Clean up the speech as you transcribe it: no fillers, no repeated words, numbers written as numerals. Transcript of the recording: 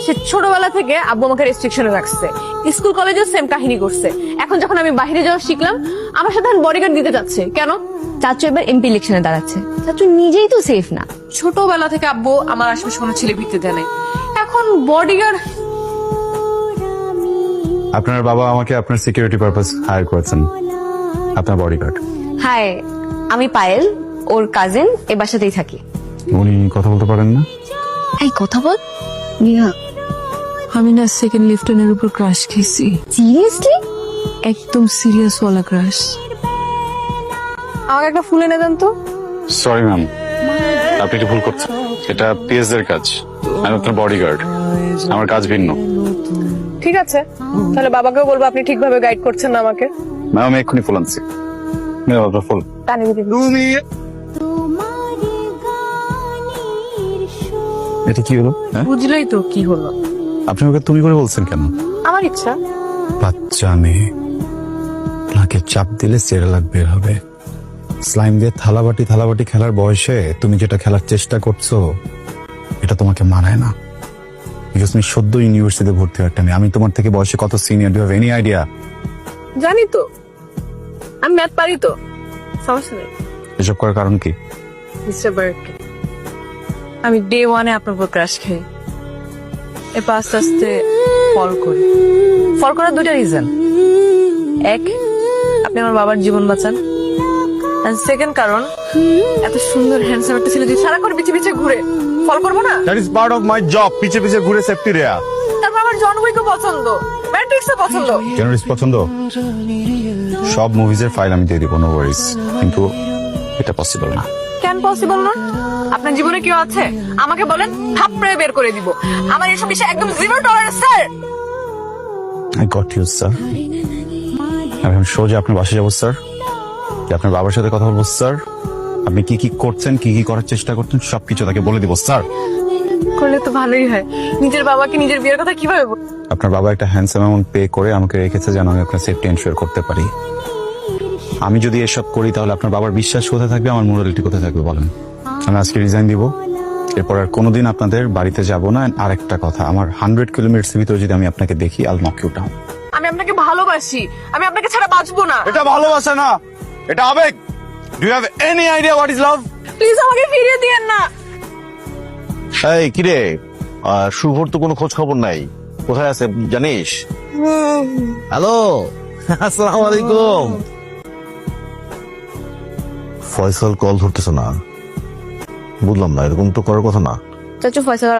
সে ছোটবেলা থেকে আব্বু আমাকে রেস্ট্রিকশনে রাখছে, স্কুল কলেজেও সেম কাহিনী করছে। এখন যখন আমি বাইরে যাওয়া শিখলাম, আমার সাথে বডিগার্ড দিতে যাচ্ছে। কেন? চাচু এবার এমপি ইলেকশনে দাঁড়াচ্ছে, চাচু নিজেই তো সেফ না। ছোটবেলা থেকে আব্বু আমার আশেপাশে কোনো ছেলে ভিড়তে দেয় না, এখন বডিগার্ড। আপনার বাবা আমাকে আপনার সিকিউরিটি পারপাস হায়ার করেছেন, আপনার বডিগার্ড। হাই, আমি পায়েল, ওর কাজিন, এ বাসাতেই থাকি। উনি কথা বলতে পারেন না? এই কথা বল। রিয়া, আমি না সেকেন্ড লিফটেনের উপর ক্রাশ খেয়েছি, সিরিয়াসলি? একদম সিরিয়াস ওয়ালা ক্রাশ। আমাকে একটা ফুল এনে দেন তো। সরি ম্যাম, আপনি একটু ভুল করছেন। এটা পিএস এর কাজ, আমি আপনার বডিগার্ড, আমার কাজ ভিন্ন। ঠিক আছে, তাহলে বাবাকেও বলবো আপনি ঠিকভাবে গাইড করছেন না আমাকে। ম্যাম আমি এক্ষুনি ফুল আনছি। ম্যাম আপনার ফুল। টানি দিন। এটা কি হলো? হ্যাঁ, বুঝলেই তো কি হলো। আপনি ওকে তুমি করে বলছেন কেন? আমার ইচ্ছা। বাচ্চা মেয়ে, নাকে চাপ দিলে সেরেলাক বের হবে। স্লাইম দিয়ে থালাবাটি খেলার বয়সে তুমি যেটা খেলার চেষ্টা করছো, এটা তোমাকে মানায় না। বিকজ তুমি সদ্য ইউনিভার্সিটিতে ভর্তি হওয়া একটা মেয়ে। আমি তোমার থেকে বয়সে কত senior, do have any idea? জানি তো, আমি ম্যাথ পারি তো, সমস্যা নেই। এসব করার কারণ কি? মিস্টার বার্কে, আমি ডে ওয়ানে আপনার উপর ক্রাশ খাই, এরপর আস্তে আস্তে ফল করি। ফল করার দুটা রিজন। এক, আপনি আমার বাবার জীবন বাঁচান। সেকেন্ড কারণ, এত সুন্দর হ্যান্ডসাম একটা ছেলে যদি সারাক্ষণ পিছে পিছে ঘুরে, ফল করবো না? That is part of my job, পিছে পিছে ঘুরে সেফটি রেয়া। তারপর আমার জন উইকও পছন্দ, ম্যাট্রিক্সও পছন্দ। জেনারিস্ট পছন্দ? সব মুভিজের ফাইল আমি দিয়ে দিব, নো ওয়ারিজ। কিন্তু এটা পসিবল না। কেন পসিবল না? আপনার জীবনে কেউ আছে? আমাকে বলেন, থাপড়ে বের করে দিব। আমার এসব বিষয়ে একদম zero tolerance, sir. I got you sir. আমি এখন সোজা আপনার বাসায় যাবো স্যার, আপনার বাবার সাথে কথা বলবো স্যার। আপনি কি কি করছেন, কি কি করার চেষ্টা করছেন, সবকিছু তাকে বলে দিব স্যার। করলে তো ভালোই হয়। নিজের বাবাকে নিজের বিয়ের কথা কিভাবে বল? আপনার বাবা একটা হ্যান্ডসাম অ্যামাউন্ট পে করে আমাকে রেখেছে যেন আমি আপনার সেফটি এনশিওর করতে পারি। আমি যদি এসব করি তাহলে আপনার বাবার বিশ্বাস কোথায় থাকবে, আমার মোরালিটি কোথায় থাকবে বলেন? আমি আজকে রিজাইন দিব, এরপর আর কোনোদিন আপনাদের বাড়িতে যাব না। আর একটা কথা, আমার 100 কিলোমিটার ভিতরে যদি আমি আপনাকে দেখি, আল নক ইউ ডাউন। আমি আপনাকে ভালোবাসি, আমি আপনাকে ছাড়া বাঁচবো না। এটা ভালোবাসা না, এটা আবেগ। Do you have any idea what is love? Please আমাকে ফিরিয়ে দিয়েন না। এই কিরে, শুভর তো কোনো খোঁজ খবর নাই, কোথায় আছে জানিস? হ্যালো, আসসালামু আলাইকুম। ফয়সাল কল ধরতেছে না, বুঝলাম না, এরকম তো করার কথা না। চাচু ফয়সাল